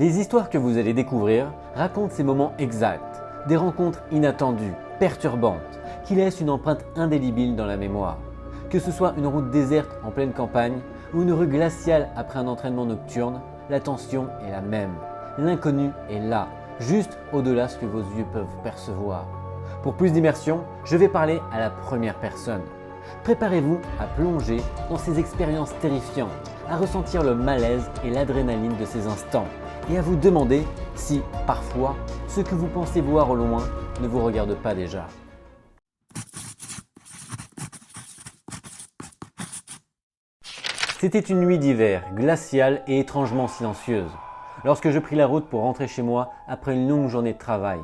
Les histoires que vous allez découvrir racontent ces moments exacts, des rencontres inattendues, perturbantes, qui laissent une empreinte indélébile dans la mémoire. Que ce soit une route déserte en pleine campagne ou une rue glaciale après un entraînement nocturne, la tension est la même. L'inconnu est là, juste au-delà de ce que vos yeux peuvent percevoir. Pour plus d'immersion, je vais parler à la première personne. Préparez-vous à plonger dans ces expériences terrifiantes, à ressentir le malaise et l'adrénaline de ces instants et à vous demander si, parfois, ce que vous pensez voir au loin ne vous regarde pas déjà. C'était une nuit d'hiver, glaciale et étrangement silencieuse, lorsque je pris la route pour rentrer chez moi après une longue journée de travail.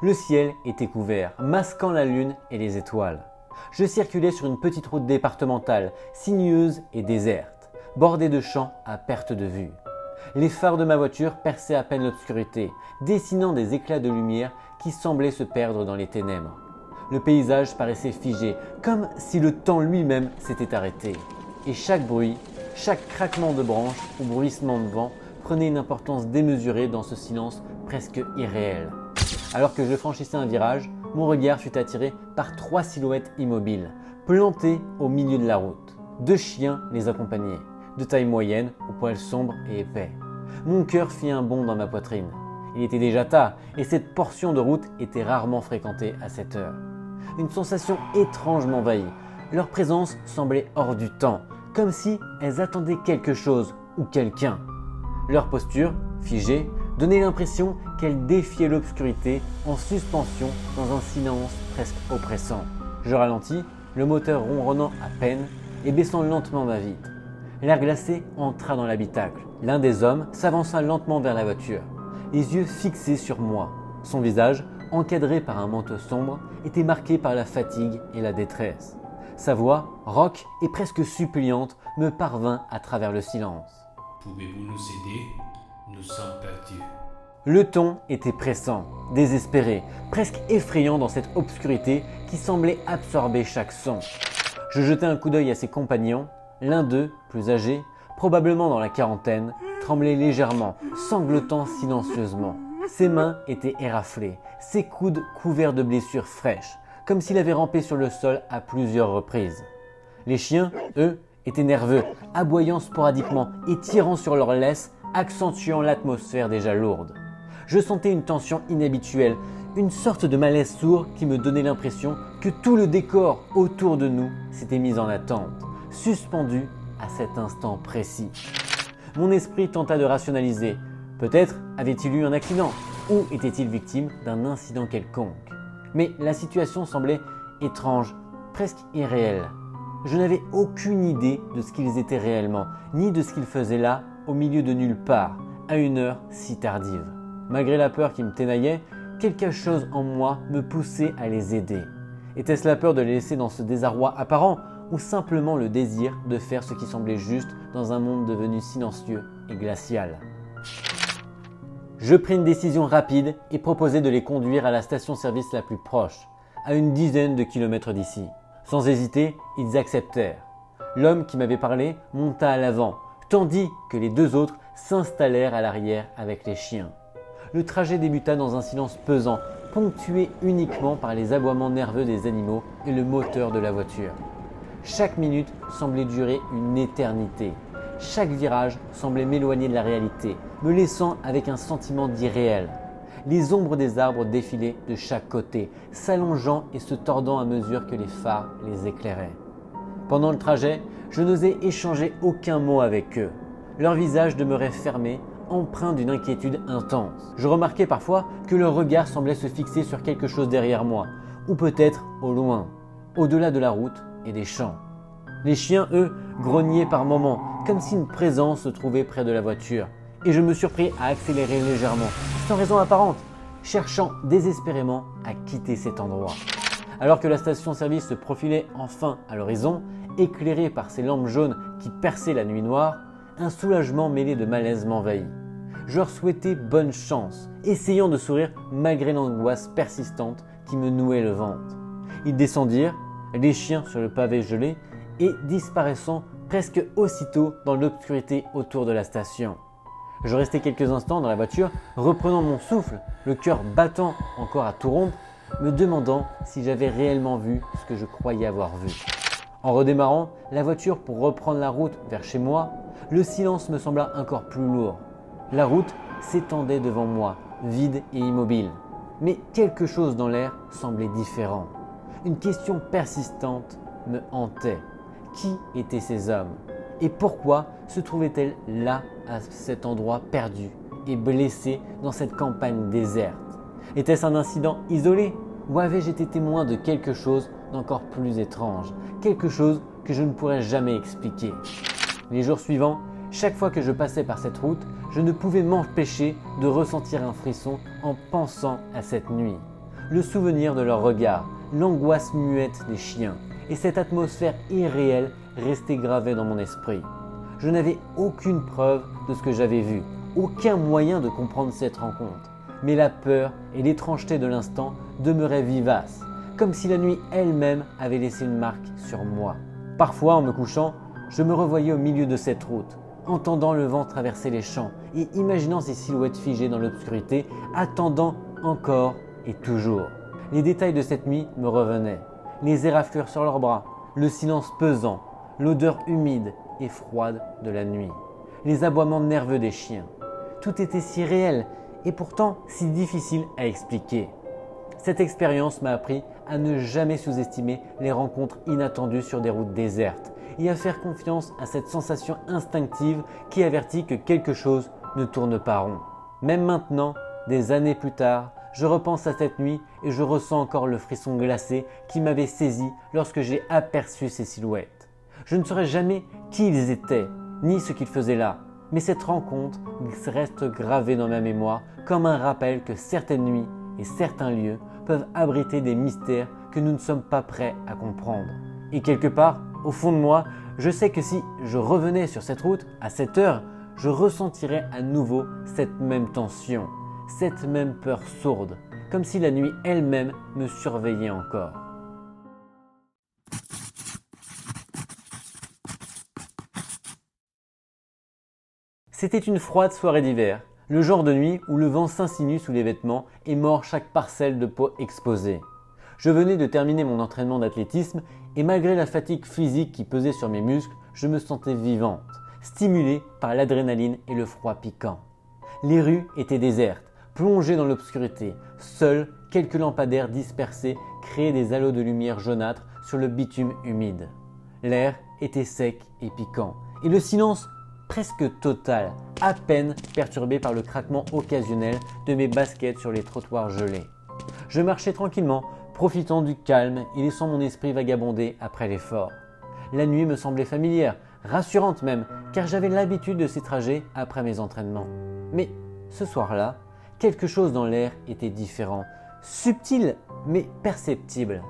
Le ciel était couvert, masquant la lune et les étoiles. Je circulais sur une petite route départementale, sinueuse et déserte, bordée de champs à perte de vue. Les phares de ma voiture perçaient à peine l'obscurité, dessinant des éclats de lumière qui semblaient se perdre dans les ténèbres. Le paysage paraissait figé, comme si le temps lui-même s'était arrêté. Et chaque bruit, chaque craquement de branches ou bruissement de vent prenait une importance démesurée dans ce silence presque irréel. Alors que je franchissais un virage, mon regard fut attiré par 3 silhouettes immobiles, plantées au milieu de la route. 2 chiens les accompagnaient, de taille moyenne, aux poils sombres et épais. Mon cœur fit un bond dans ma poitrine. Il était déjà tard et cette portion de route était rarement fréquentée à cette heure. Une sensation étrange m'envahit. Leur présence semblait hors du temps, comme si elles attendaient quelque chose ou quelqu'un. Leur posture, figée, donnait l'impression qu'elles défiaient l'obscurité en suspension dans un silence presque oppressant. Je ralentis, le moteur ronronnant à peine et baissant lentement ma vitre. L'air glacé entra dans l'habitacle. L'un des hommes s'avança lentement vers la voiture, les yeux fixés sur moi. Son visage, encadré par un manteau sombre, était marqué par la fatigue et la détresse. Sa voix, rauque et presque suppliante, me parvint à travers le silence. « Pouvez-vous nous aider? Nous sommes perdus. » Le ton était pressant, désespéré, presque effrayant dans cette obscurité qui semblait absorber chaque son. Je jetai un coup d'œil à ses compagnons. L'un d'eux, plus âgé, probablement dans la quarantaine, tremblait légèrement, sanglotant silencieusement. Ses mains étaient éraflées, ses coudes couverts de blessures fraîches, comme s'il avait rampé sur le sol à plusieurs reprises. Les chiens, eux, étaient nerveux, aboyant sporadiquement et tirant sur leurs laisses, accentuant l'atmosphère déjà lourde. Je sentais une tension inhabituelle, une sorte de malaise sourd qui me donnait l'impression que tout le décor autour de nous s'était mis en attente, suspendu à cet instant précis. Mon esprit tenta de rationaliser. Peut-être avait-il eu un accident ou était-il victime d'un incident quelconque. Mais la situation semblait étrange, presque irréelle. Je n'avais aucune idée de ce qu'ils étaient réellement, ni de ce qu'ils faisaient là, au milieu de nulle part, à une heure si tardive. Malgré la peur qui me ténaillait, quelque chose en moi me poussait à les aider. Était-ce la peur de les laisser dans ce désarroi apparent ou simplement le désir de faire ce qui semblait juste dans un monde devenu silencieux et glacial? Je pris une décision rapide et proposai de les conduire à la station-service la plus proche, à une dizaine de kilomètres d'ici. Sans hésiter, ils acceptèrent. L'homme qui m'avait parlé monta à l'avant, tandis que les 2 autres s'installèrent à l'arrière avec les chiens. Le trajet débuta dans un silence pesant, ponctué uniquement par les aboiements nerveux des animaux et le moteur de la voiture. Chaque minute semblait durer une éternité. Chaque virage semblait m'éloigner de la réalité, me laissant avec un sentiment d'irréel. Les ombres des arbres défilaient de chaque côté, s'allongeant et se tordant à mesure que les phares les éclairaient. Pendant le trajet, je n'osais échanger aucun mot avec eux. Leurs visages demeuraient fermés, empreints d'une inquiétude intense. Je remarquais parfois que leur regard semblait se fixer sur quelque chose derrière moi, ou peut-être au loin, au-delà de la route et des champs. Les chiens, eux, grognaient par moments, comme si une présence se trouvait près de la voiture, et je me surpris à accélérer légèrement, sans raison apparente, cherchant désespérément à quitter cet endroit. Alors que la station-service se profilait enfin à l'horizon, éclairée par ces lampes jaunes qui perçaient la nuit noire, un soulagement mêlé de malaise m'envahit. Je leur souhaitais bonne chance, essayant de sourire malgré l'angoisse persistante qui me nouait le ventre. Ils descendirent, les chiens sur le pavé gelé, et disparaissant presque aussitôt dans l'obscurité autour de la station. Je restais quelques instants dans la voiture, reprenant mon souffle, le cœur battant encore à tout rompre, me demandant si j'avais réellement vu ce que je croyais avoir vu. En redémarrant la voiture pour reprendre la route vers chez moi, le silence me sembla encore plus lourd. La route s'étendait devant moi, vide et immobile. Mais quelque chose dans l'air semblait différent. Une question persistante me hantait. Qui étaient ces hommes? Et pourquoi se trouvaient-elles là, à cet endroit perdu et blessé dans cette campagne déserte? Était-ce un incident isolé? Ou avais-je été témoin de quelque chose d'encore plus étrange? Quelque chose que je ne pourrais jamais expliquer? Les jours suivants, chaque fois que je passais par cette route, je ne pouvais m'empêcher de ressentir un frisson en pensant à cette nuit. Le souvenir de leur regard, l'angoisse muette des chiens et cette atmosphère irréelle restait gravée dans mon esprit. Je n'avais aucune preuve de ce que j'avais vu, aucun moyen de comprendre cette rencontre. Mais la peur et l'étrangeté de l'instant demeuraient vivaces, comme si la nuit elle-même avait laissé une marque sur moi. Parfois, en me couchant, je me revoyais au milieu de cette route, entendant le vent traverser les champs et imaginant ces silhouettes figées dans l'obscurité, attendant encore et toujours. Les détails de cette nuit me revenaient, les éraflures sur leurs bras, le silence pesant, l'odeur humide et froide de la nuit, les aboiements nerveux des chiens. Tout était si réel et pourtant si difficile à expliquer. Cette expérience m'a appris à ne jamais sous-estimer les rencontres inattendues sur des routes désertes et à faire confiance à cette sensation instinctive qui avertit que quelque chose ne tourne pas rond. Même maintenant, des années plus tard, je repense à cette nuit et je ressens encore le frisson glacé qui m'avait saisi lorsque j'ai aperçu ces silhouettes. Je ne saurais jamais qui ils étaient, ni ce qu'ils faisaient là, mais cette rencontre reste gravée dans ma mémoire comme un rappel que certaines nuits et certains lieux peuvent abriter des mystères que nous ne sommes pas prêts à comprendre. Et quelque part, au fond de moi, je sais que si je revenais sur cette route à cette heure, je ressentirais à nouveau cette même tension, cette même peur sourde, comme si la nuit elle-même me surveillait encore. C'était une froide soirée d'hiver, le genre de nuit où le vent s'insinue sous les vêtements et mord chaque parcelle de peau exposée. Je venais de terminer mon entraînement d'athlétisme et malgré la fatigue physique qui pesait sur mes muscles, je me sentais vivante, stimulée par l'adrénaline et le froid piquant. Les rues étaient désertes, plongées dans l'obscurité. Seuls quelques lampadaires dispersés créaient des halos de lumière jaunâtre sur le bitume humide. L'air était sec et piquant et le silence presque total, à peine perturbé par le craquement occasionnel de mes baskets sur les trottoirs gelés. Je marchais tranquillement, profitant du calme et laissant mon esprit vagabonder après l'effort. La nuit me semblait familière, rassurante même, car j'avais l'habitude de ces trajets après mes entraînements. Mais ce soir-là, quelque chose dans l'air était différent, subtil mais perceptible.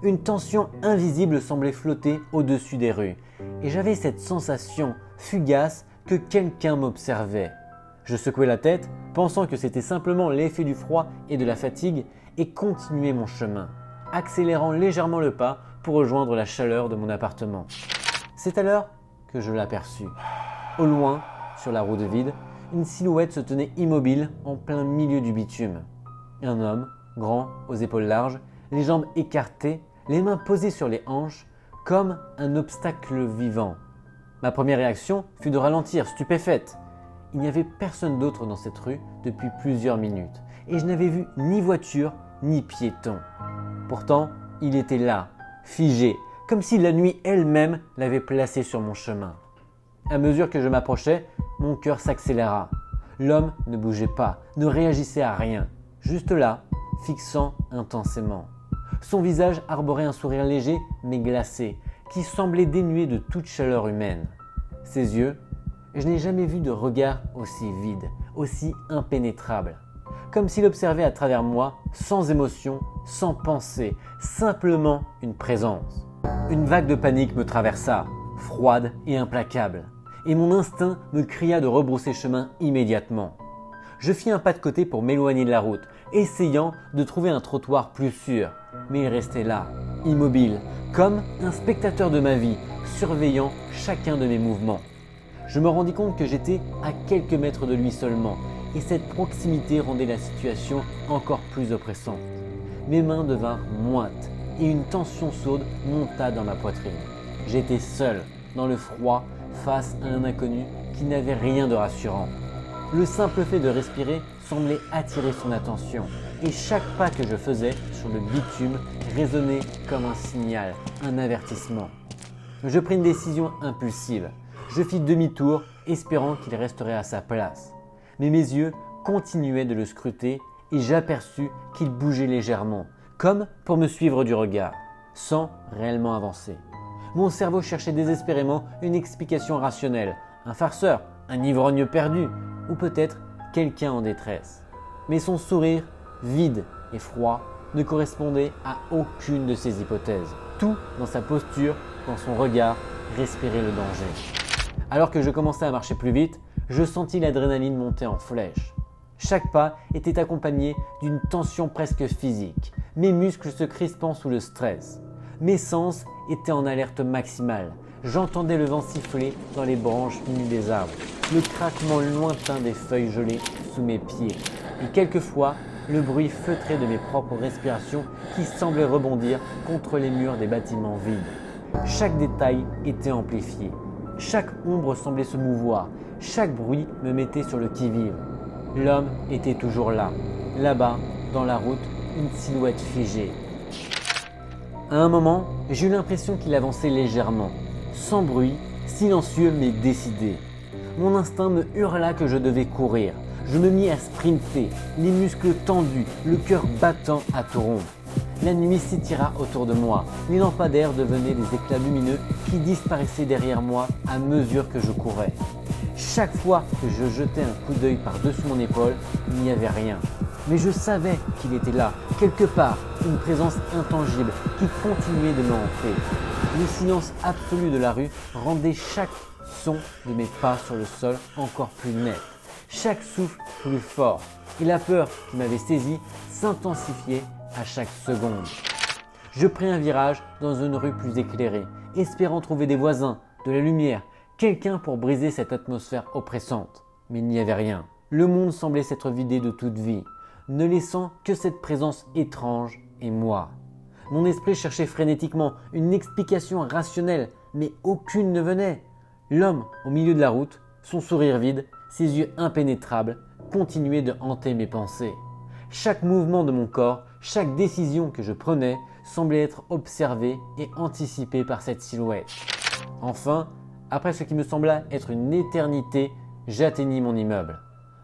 Une tension invisible semblait flotter au-dessus des rues et j'avais cette sensation fugace que quelqu'un m'observait. Je secouais la tête, pensant que c'était simplement l'effet du froid et de la fatigue et continuais mon chemin, accélérant légèrement le pas pour rejoindre la chaleur de mon appartement. C'est alors que je l'aperçus. Au loin, sur la route vide, une silhouette se tenait immobile en plein milieu du bitume. Un homme, grand, aux épaules larges, les jambes écartées, les mains posées sur les hanches, comme un obstacle vivant. Ma première réaction fut de ralentir, stupéfaite. Il n'y avait personne d'autre dans cette rue depuis plusieurs minutes et je n'avais vu ni voiture ni piéton. Pourtant, il était là, figé, comme si la nuit elle-même l'avait placé sur mon chemin. À mesure que je m'approchais, mon cœur s'accéléra. L'homme ne bougeait pas, ne réagissait à rien, juste là, fixant intensément. Son visage arborait un sourire léger mais glacé, qui semblait dénué de toute chaleur humaine. Ses yeux, je n'ai jamais vu de regard aussi vide, aussi impénétrable. Comme s'il observait à travers moi, sans émotion, sans pensée, simplement une présence. Une vague de panique me traversa, froide et implacable, et mon instinct me cria de rebrousser chemin immédiatement. Je fis un pas de côté pour m'éloigner de la route, essayant de trouver un trottoir plus sûr, mais il restait là, immobile, comme un spectateur de ma vie, surveillant chacun de mes mouvements. Je me rendis compte que j'étais à quelques mètres de lui seulement, et cette proximité rendait la situation encore plus oppressante. Mes mains devinrent moites, et une tension sourde monta dans ma poitrine. J'étais seul, dans le froid, face à un inconnu qui n'avait rien de rassurant. Le simple fait de respirer semblait attirer son attention, et chaque pas que je faisais sur le bitume résonnait comme un signal, un avertissement. Je pris une décision impulsive. Je fis demi-tour, espérant qu'il resterait à sa place. Mais mes yeux continuaient de le scruter et j'aperçus qu'il bougeait légèrement, comme pour me suivre du regard, sans réellement avancer. Mon cerveau cherchait désespérément une explication rationnelle, un farceur, un ivrogne perdu, ou peut-être quelqu'un en détresse. Mais son sourire, vide et froid, ne correspondait à aucune de ces hypothèses. Tout dans sa posture, dans son regard, respirait le danger. Alors que je commençais à marcher plus vite, je sentis l'adrénaline monter en flèche. Chaque pas était accompagné d'une tension presque physique, mes muscles se crispant sous le stress. Mes sens étaient en alerte maximale. J'entendais le vent siffler dans les branches nues des arbres, le craquement lointain des feuilles gelées sous mes pieds et quelquefois le bruit feutré de mes propres respirations qui semblaient rebondir contre les murs des bâtiments vides. Chaque détail était amplifié. Chaque ombre semblait se mouvoir. Chaque bruit me mettait sur le qui-vive. L'homme était toujours là, là-bas, dans la route, une silhouette figée. À un moment, j'ai eu l'impression qu'il avançait légèrement, sans bruit, silencieux mais décidé. Mon instinct me hurla que je devais courir. Je me mis à sprinter, les muscles tendus, le cœur battant à tout rompre. La nuit s'étira autour de moi, les lampadaires devenaient des éclats lumineux qui disparaissaient derrière moi à mesure que je courais. Chaque fois que je jetais un coup d'œil par-dessus mon épaule, il n'y avait rien. Mais je savais qu'il était là, quelque part, une présence intangible qui continuait de me hanter. Le silence absolu de la rue rendait chaque son de mes pas sur le sol encore plus net, chaque souffle plus fort, et la peur qui m'avait saisi s'intensifiait à chaque seconde. Je pris un virage dans une rue plus éclairée, espérant trouver des voisins, de la lumière, quelqu'un pour briser cette atmosphère oppressante. Mais il n'y avait rien. Le monde semblait s'être vidé de toute vie, ne laissant que cette présence étrange et moi. Mon esprit cherchait frénétiquement une explication rationnelle, mais aucune ne venait. L'homme au milieu de la route, son sourire vide, ses yeux impénétrables, continuaient de hanter mes pensées. Chaque mouvement de mon corps, chaque décision que je prenais semblait être observée et anticipée par cette silhouette. Enfin, après ce qui me sembla être une éternité, j'atteignis mon immeuble.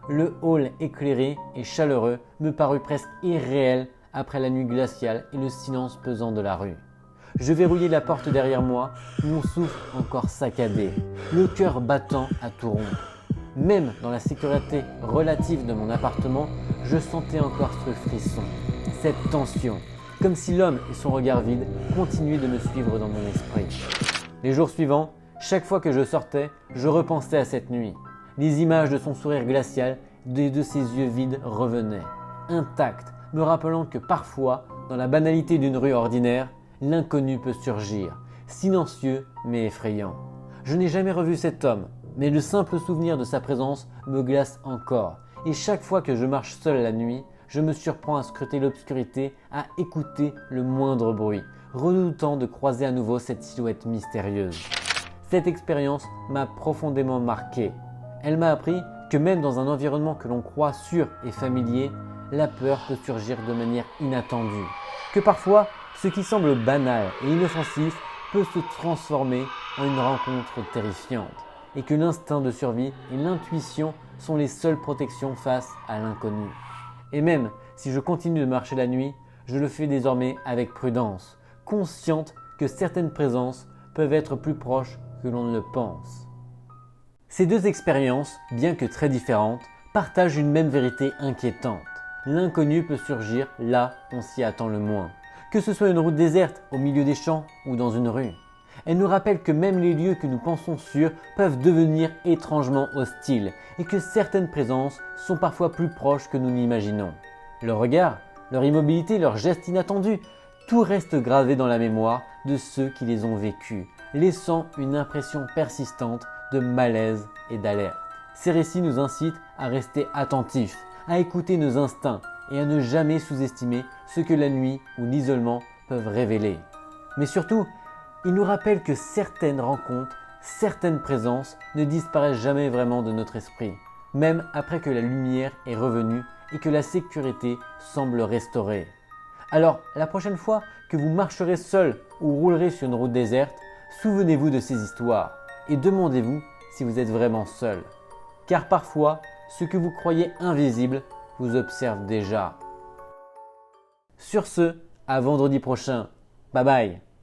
Le hall éclairé et chaleureux me parut presque irréel après la nuit glaciale et le silence pesant de la rue. Je verrouillai la porte derrière moi, mon souffle encore saccadé, le cœur battant à tout rompre. Même dans la sécurité relative de mon appartement, je sentais encore ce frisson, cette tension, comme si l'homme et son regard vide continuaient de me suivre dans mon esprit. Les jours suivants, chaque fois que je sortais, je repensais à cette nuit. Les images de son sourire glacial et de ses yeux vides revenaient, intacts, me rappelant que parfois, dans la banalité d'une rue ordinaire, l'inconnu peut surgir, silencieux mais effrayant. Je n'ai jamais revu cet homme, mais le simple souvenir de sa présence me glace encore. Et chaque fois que je marche seul la nuit, je me surprends à scruter l'obscurité, à écouter le moindre bruit, redoutant de croiser à nouveau cette silhouette mystérieuse. Cette expérience m'a profondément marqué. Elle m'a appris que même dans un environnement que l'on croit sûr et familier, la peur peut surgir de manière inattendue. Que parfois, ce qui semble banal et inoffensif peut se transformer en une rencontre terrifiante. Et que l'instinct de survie et l'intuition sont les seules protections face à l'inconnu. Et même si je continue de marcher la nuit, je le fais désormais avec prudence, consciente que certaines présences peuvent être plus proches que l'on ne le pense. Ces deux expériences, bien que très différentes, partagent une même vérité inquiétante. L'inconnu peut surgir là où on s'y attend le moins, que ce soit une route déserte au milieu des champs ou dans une rue. Elle nous rappelle que même les lieux que nous pensons sûrs peuvent devenir étrangement hostiles et que certaines présences sont parfois plus proches que nous n'imaginons. Leur regard, leur immobilité, leurs gestes inattendus, tout reste gravé dans la mémoire de ceux qui les ont vécus, laissant une impression persistante de malaise et d'alerte. Ces récits nous incitent à rester attentifs, à écouter nos instincts et à ne jamais sous-estimer ce que la nuit ou l'isolement peuvent révéler. Mais surtout, ils nous rappellent que certaines rencontres, certaines présences ne disparaissent jamais vraiment de notre esprit, même après que la lumière est revenue et que la sécurité semble restaurée. Alors, la prochaine fois que vous marcherez seul ou roulerez sur une route déserte, souvenez-vous de ces histoires et demandez-vous si vous êtes vraiment seul. Car parfois, ce que vous croyez invisible vous observe déjà. Sur ce, à vendredi prochain. Bye bye.